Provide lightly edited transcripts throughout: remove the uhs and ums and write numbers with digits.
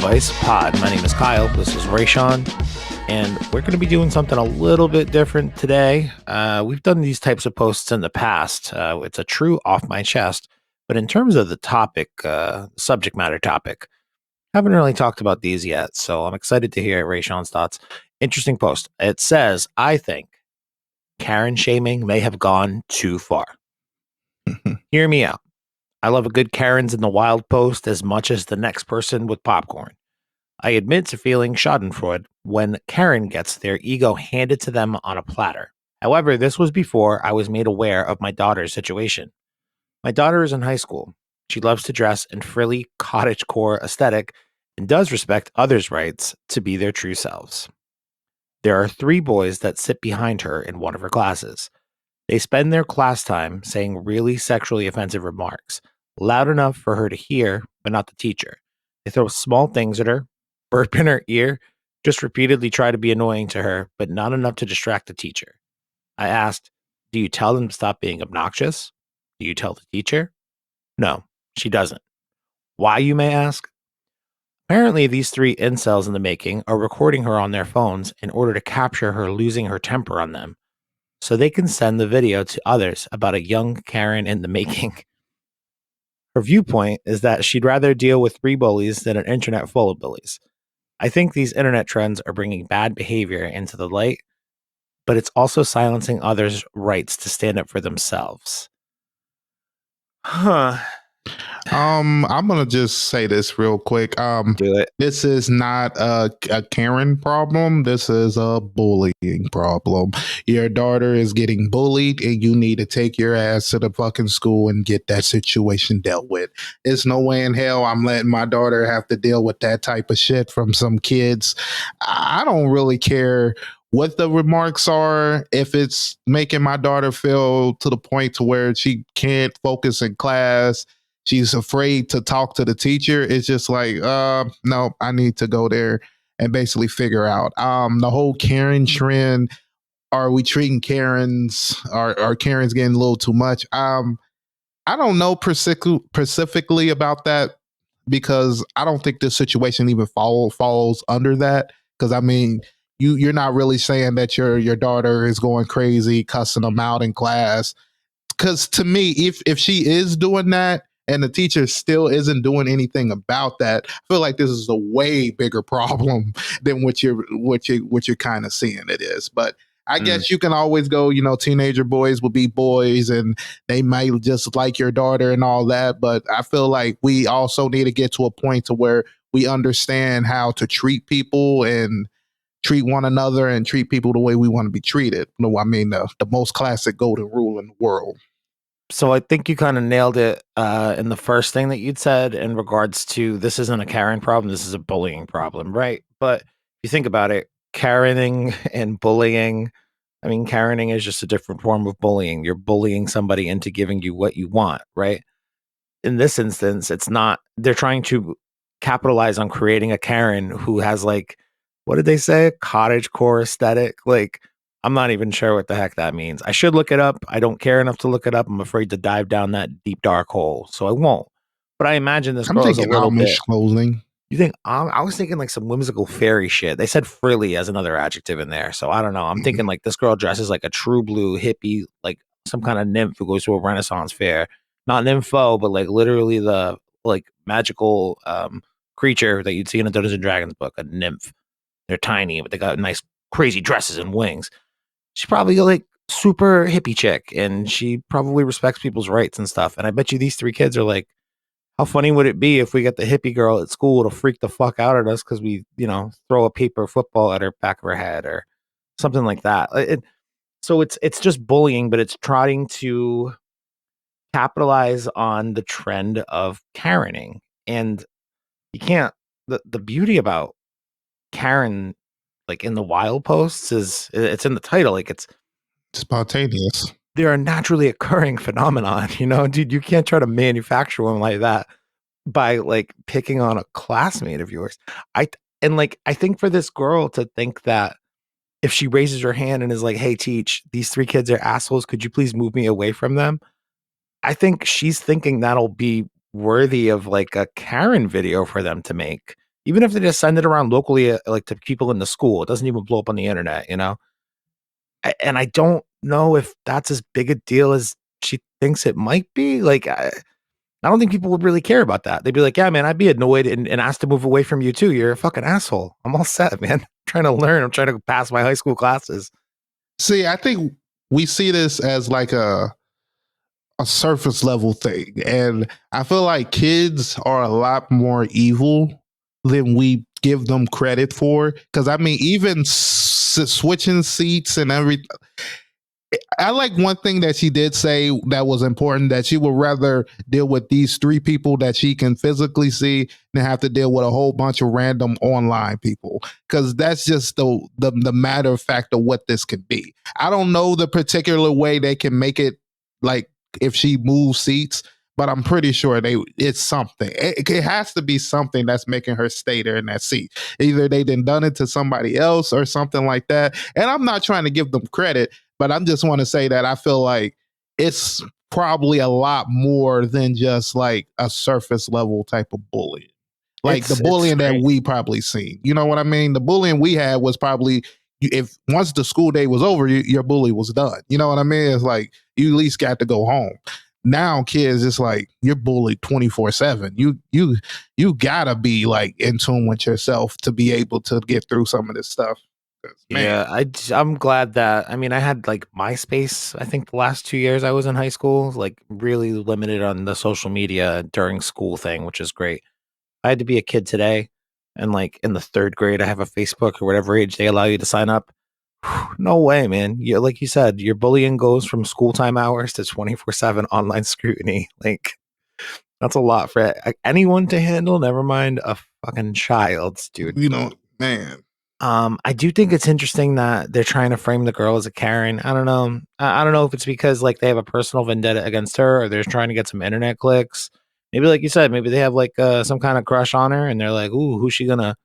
Advice Pod. My name is Kyle. This is Raysean, and we're going to be doing something a little bit different today. We've done these types of posts in the past. It's a true off my chest, but in terms of the topic, subject matter topic, haven't really talked about these yet, so I'm excited to hear Raysean's thoughts. Interesting post. It says, I think Karen shaming may have gone too far. Hear me out. I love a good Karen's in the wild post as much as the next person with popcorn. I admit to feeling schadenfreude when Karen gets their ego handed to them on a platter. However, this was before I was made aware of my daughter's situation. My daughter is in high school. She loves to dress in frilly cottagecore aesthetic and does respect others' rights to be their true selves. There are 3 boys that sit behind her in one of her classes. They spend their class time saying really sexually offensive remarks, loud enough for her to hear, but not the teacher. They throw small things at her, burp in her ear, just repeatedly try to be annoying to her, but not enough to distract the teacher. I asked, do you tell them to stop being obnoxious? Do you tell the teacher? No, she doesn't. Why, you may ask? Apparently, these 3 incels in the making are recording her on their phones in order to capture her losing her temper on them, so they can send the video to others about a young Karen in the making. Her viewpoint is that she'd rather deal with 3 bullies than an internet full of bullies. I think these internet trends are bringing bad behavior into the light, but it's also silencing others' rights to stand up for themselves. Huh. I'm gonna just say this real quick. Do it. This is not a Karen problem. This is a bullying problem. Your daughter is getting bullied, and you need to take your ass to the fucking school and get that situation dealt with. There's no way in hell I'm letting my daughter have to deal with that type of shit from some kids. I don't really care what the remarks are. If it's making my daughter feel to the point to where she can't focus in class, she's afraid to talk to the teacher, it's just like, no, I need to go there and basically figure out the whole Karen trend. Are we treating Karens, are Karens getting a little too much? I don't know specifically about that, because I don't think this situation even falls under that. Because I mean, you're not really saying that your daughter is going crazy, cussing them out in class. Because to me, if she is doing that and the teacher still isn't doing anything about that, I feel like this is a way bigger problem than what you're kind of seeing it is. But I guess you can always go, teenager boys will be boys and they might just like your daughter and all that. But I feel like we also need to get to a point to where we understand how to treat people and treat one another and treat people the way we want to be treated. No, I mean, the most classic golden rule in the world. So I think you kind of nailed it in the first thing that you'd said in regards to this isn't a Karen problem, this is a bullying problem, right? But if you think about it, Karening and bullying, I mean, Karening is just a different form of bullying. You're bullying somebody into giving you what you want, right? In this instance, it's not, they're trying to capitalize on creating a Karen who has like, what did they say? Cottage core aesthetic. Like, I'm not even sure what the heck that means. I should look it up. I don't care enough to look it up. I'm afraid to dive down that deep dark hole, so I won't. But I imagine this I'm girl is a thinking little Amish bit. clothing. You think I was thinking like some whimsical fairy shit. They said frilly as another adjective in there, so I don't know. I'm thinking like this girl dresses like a true blue hippie, like some kind of nymph who goes to a Renaissance fair. Not nympho, but like literally the like magical creature that you'd see in a Dungeons and Dragons book, a nymph. They're tiny, but they got nice, crazy dresses and wings. She's probably like super hippie chick, and she probably respects people's rights and stuff. And I bet you these 3 kids are like, how funny would it be if we got the hippie girl at school to freak the fuck out at us because we, throw a paper football at her back of her head or something like that. So it's just bullying, but it's trying to capitalize on the trend of Karening. And you can't, the beauty about Karen, like in the wild posts, is it's in the title. Like it's Spontaneous. they're a naturally occurring phenomenon, dude. You can't try to manufacture one like that by like picking on a classmate of yours. I think for this girl to think that if she raises her hand and is like, hey, teach, these 3 kids are assholes, could you please move me away from them? I think she's thinking that'll be worthy of like a Karen video for them to make. even if they just send it around locally, like to people in the school, it doesn't even blow up on the internet, you know? And I don't know if that's as big a deal as she thinks it might be. Like, I don't think people would really care about that. They'd be like, yeah, man, I'd be annoyed and asked to move away from you too. You're a fucking asshole. I'm all set, man. I'm trying to learn. I'm trying to pass my high school classes. See, I think we see this as like a surface level thing. And I feel like kids are a lot more evil than we give them credit for. Because I mean, even switching seats and everything. I like one thing that she did say that was important, that she would rather deal with these three people that she can physically see than have to deal with a whole bunch of random online people. Because that's just the matter of fact of what this could be. I don't know the particular way they can make it, like if she moves seats, but I'm pretty sure it's something. It has to be something that's making her stay there in that seat. Either they done it to somebody else or something like that. And I'm not trying to give them credit, but I just want to say that I feel like it's probably a lot more than just like a surface level type of bullying. Like the It's bullying that great. we probably seen. You know what I mean? The bullying we had was probably, if once the school day was over, your bully was done. You know what I mean? It's like you at least got to go home. Now kids, it's like you're bullied 24/7. You gotta be like in tune with yourself to be able to get through some of this stuff. 'Cause, man, Yeah, I'm glad that I mean, I had, like, MySpace, I think the last 2 years I was in high school, like, really limited on the social media during school thing, which is great. I had to be a kid today, and, like, in the 3rd grade, I have a Facebook or whatever age they allow you to sign up. No way, man. You like you said, your bullying goes from school time hours to 24/7 online scrutiny. Like, that's a lot for anyone to handle, never mind a fucking child, dude. you know, man. I do think it's interesting that they're trying to frame the girl as a Karen. I don't know. I don't know if it's because like they have a personal vendetta against her, or they're trying to get some internet clicks. Maybe, like you said, maybe they have like some kind of crush on her, and they're like, "Ooh, who's she gonna,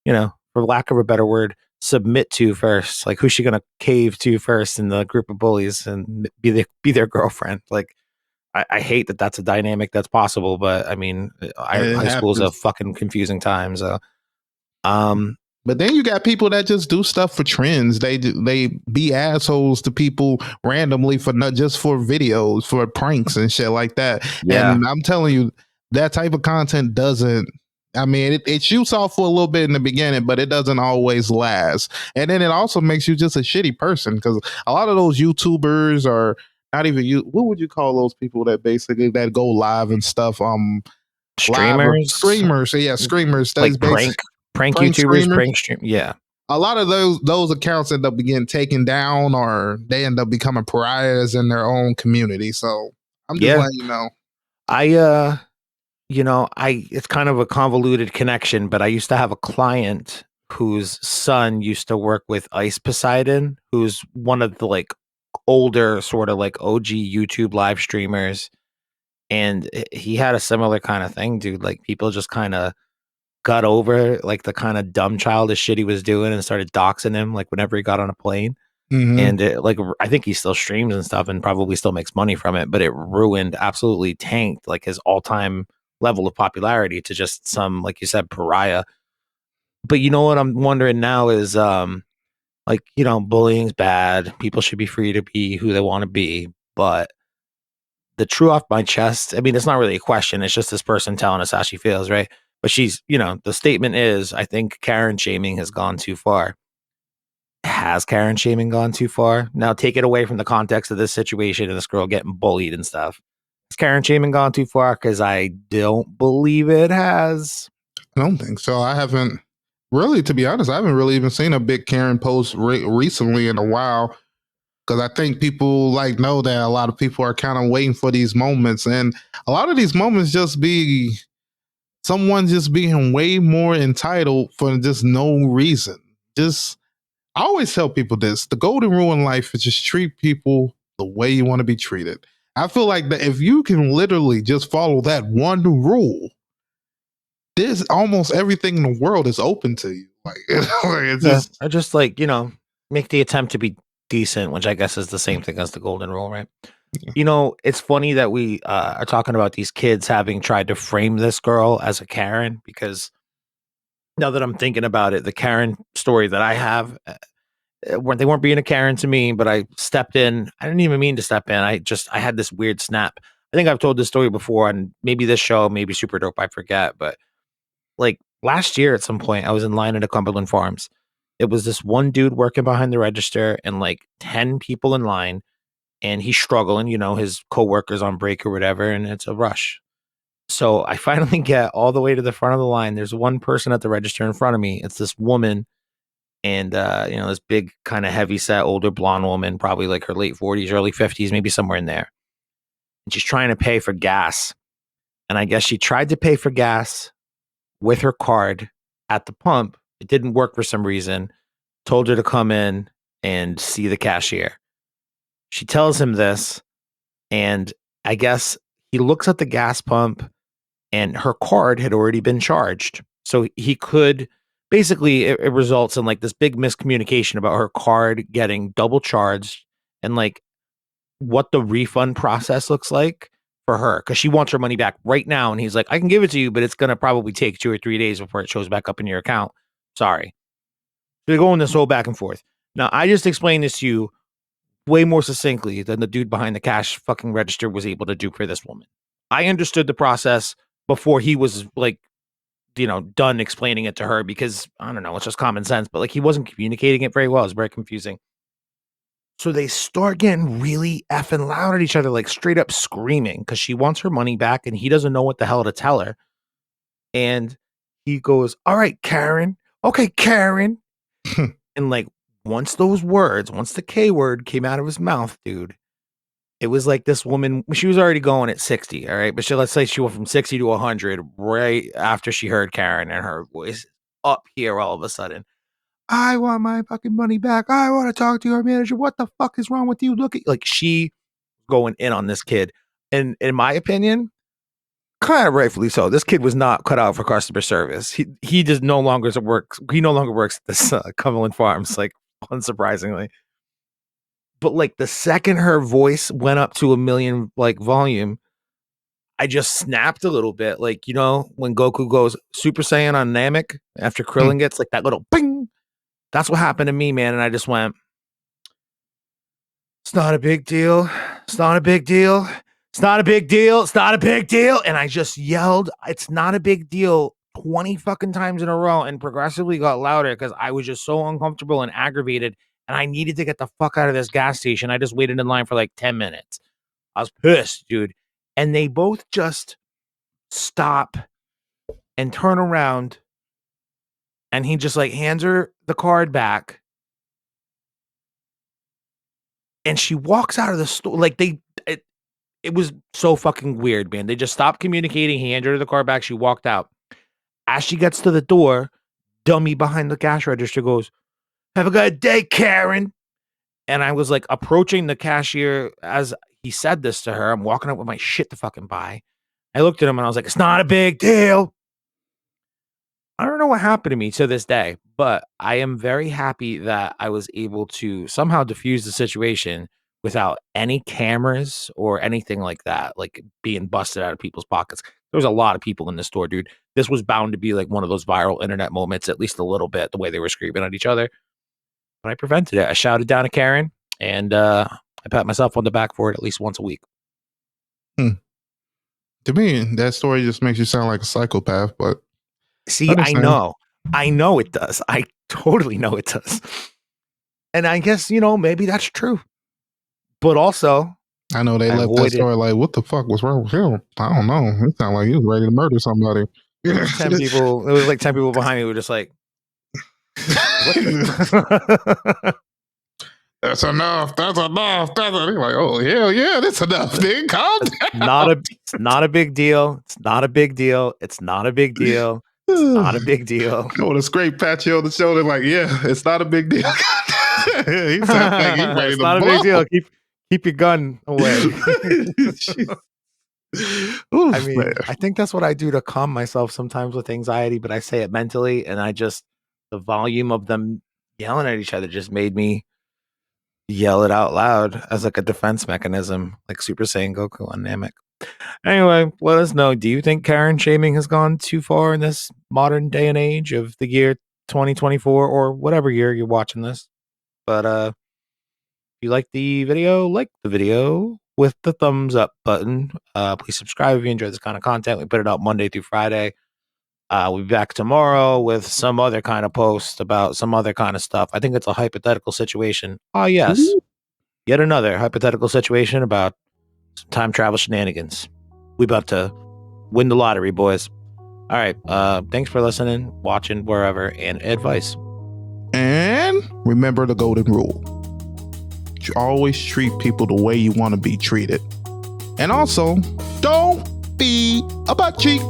for lack of a better word, submit to first? Like, who's she gonna cave to first in the group of bullies and be their girlfriend?" Like, I hate that that's a dynamic that's possible, but I mean, It high school is a happens. fucking confusing time. So, um, But then you got people that just do stuff for trends. They be assholes to people randomly for not just for videos, for pranks and shit like that. yeah, And I'm telling you, that type of content doesn't. I mean, it shoots off for a little bit in the beginning, but it doesn't always last. And then it also makes you just a shitty person, because a lot of those YouTubers are not even you. What would you call those people that basically that go live and stuff? Live or streamers. screamers. Yeah, screamers. That's Like basic prank prank YouTubers, screamers. prank stream yeah. A lot of those accounts end up getting taken down, or they end up becoming pariahs in their own community. So I'm just Yeah. letting you know. I, I it's kind of a convoluted connection, but I used to have a client whose son used to work with Ice Poseidon, who's one of the, like, older sort of, like, OG YouTube live streamers, and he had a similar kinda thing, dude, like, people just kinda got over, like, the kinda dumb childish shit he was doing and started doxing him, like, whenever he got on a plane. Hmm. And like I think he still streams and stuff and probably still makes money from it, but it ruined, absolutely tanked like his all-time level of popularity to just some, like you said, pariah. But you know what I'm wondering now is like, bullying's bad. People should be free to be who they want to be, but the true off my chest, I mean, it's not really a question, it's just this person telling us how she feels, right? But the statement is, I think Karen shaming has gone too far. Has Karen shaming gone too far? Now take it away from the context of this situation and this girl getting bullied and stuff. Has Karen shaming gone too far? Because I don't believe it has. I don't think so. I haven't really, to be honest, I haven't really even seen a big Karen post recently in a while. Because I think people like know that a lot of people are kind of waiting for these moments, and a lot of these moments just be someone just being way more entitled for just no reason. Just I always tell people this: the golden rule in life is just treat people the way you want to be treated. I feel like that if you can literally just follow that one rule, there's almost everything in the world is open to you. Like, it's Yeah. just I just like, make the attempt to be decent, which I guess is the same thing as the golden rule, right? It's funny that we are talking about these kids having tried to frame this girl as a Karen because Now that I'm thinking about it, the Karen story that I have, they weren't being a Karen to me, but I stepped in. I didn't even mean to step in. I had this weird snap. I think I've told this story before on maybe this show, maybe Super Dope. I forget, but like last year at some point, I was in line at a Cumberland Farms. It was this one dude working behind the register and like 10 people in line, and he's struggling. His coworkers on break or whatever, and it's a rush. So I finally get all the way to the front of the line. There's one person at the register in front of me. It's this woman, and this big kind of heavy set older blonde woman, probably like her late 40s, early 50s, maybe somewhere in there. And she's trying to pay for gas. And I guess she tried to pay for gas with her card at the pump. It didn't work for some reason. Told her to come in and see the cashier. She tells him this, and I guess he looks at the gas pump, and her card had already been charged. So he could basically, it results in like this big miscommunication about her card getting double charged, and like what the refund process looks like for her, because she wants her money back right now. And he's like, I can give it to you, but it's going to probably take 2 or 3 days before it shows back up in your account. Sorry. They're going this whole back and forth. Now, I just explained this to you way more succinctly than the dude behind the cash fucking register was able to do for this woman. I understood the process before he was like, done explaining it to her, because I don't know, it's just common sense, but like he wasn't communicating it very well. It was very confusing. So they start getting really effing loud at each other, like straight up screaming, because she wants her money back and he doesn't know what the hell to tell her. And he goes, all right, Karen. Okay, Karen. And like once the K word came out of his mouth, dude, it was like this woman, she was already going at 60, all right? But let's say she went from 60 to 100 right after she heard Karen, and her voice up here all of a sudden. I want my fucking money back. I want to talk to your manager. What the fuck is wrong with you? Look at, like, she going in on this kid. And in my opinion, kind of rightfully so. This kid was not cut out for customer service. He just no longer works. He no longer works at this Cumberland Farms, like, unsurprisingly. But like the second her voice went up to a million like volume, I just snapped a little bit. Like, when Goku goes Super Saiyan on Namek after Krillin gets like that little ping. That's what happened to me, man. And I just went, it's not a big deal. It's not a big deal. It's not a big deal. It's not a big deal. And I just yelled, it's not a big deal 20 fucking times in a row, and progressively got louder because I was just so uncomfortable and aggravated. And I needed to get the fuck out of this gas station. I just waited in line for like 10 minutes. I was pissed, dude. And they both just stop and turn around, and he just like hands her the card back, and she walks out of the store. Like it was so fucking weird, man. They just stopped communicating. He handed her the card back. She walked out. As she gets to the door, dummy behind the cash register goes, have a good day, Karen. And I was like approaching the cashier as he said this to her. I'm walking up with my shit to fucking buy. I looked at him and I was like, it's not a big deal. I don't know what happened to me to this day, but I am very happy that I was able to somehow diffuse the situation without any cameras or anything like that, like being busted out of people's pockets. There was a lot of people in the store, dude. This was bound to be like one of those viral internet moments, at least a little bit, the way they were screaming at each other. But I prevented it. I shouted down at Karen, and I pat myself on the back for it at least once a week. To me, that story just makes you sound like a psychopath, but see, I know it does. I totally know it does. And I guess, maybe that's true. But also, I know they left that story like, what the fuck was wrong with him? I don't know. It sounded like he was ready to murder somebody. 10 people, it was like 10 people behind me were just like, that's enough. That's enough. That's enough. Like, oh, hell yeah, that's enough, dude. Calm down. It's not a big deal. It's not a big deal. It's not a big deal. It's not a big deal. I want to scrape pat you on the shoulder, like, yeah, it's not a big deal. He sounds like he's ready it's to not blow. A big deal. Keep your gun away. Oof, I mean, man. I think that's what I do to calm myself sometimes with anxiety, but I say it mentally, and the volume of them yelling at each other just made me yell it out loud as like a defense mechanism, like Super Saiyan Goku on Namek. Anyway, let us know. Do you think Karen shaming has gone too far in this modern day and age of the year 2024 or whatever year you're watching this? But if you like the video with the thumbs up button. Please subscribe if you enjoy this kind of content. We put it out Monday through Friday. We'll be back tomorrow with some other kind of post about some other kind of stuff. I think it's a hypothetical situation. Ah, yes. Yet another hypothetical situation about some time travel shenanigans. We about to win the lottery, boys. All right. Thanks for listening, watching, wherever, and advice. And remember the golden rule. You always treat people the way you want to be treated. And also, don't be a butt cheek.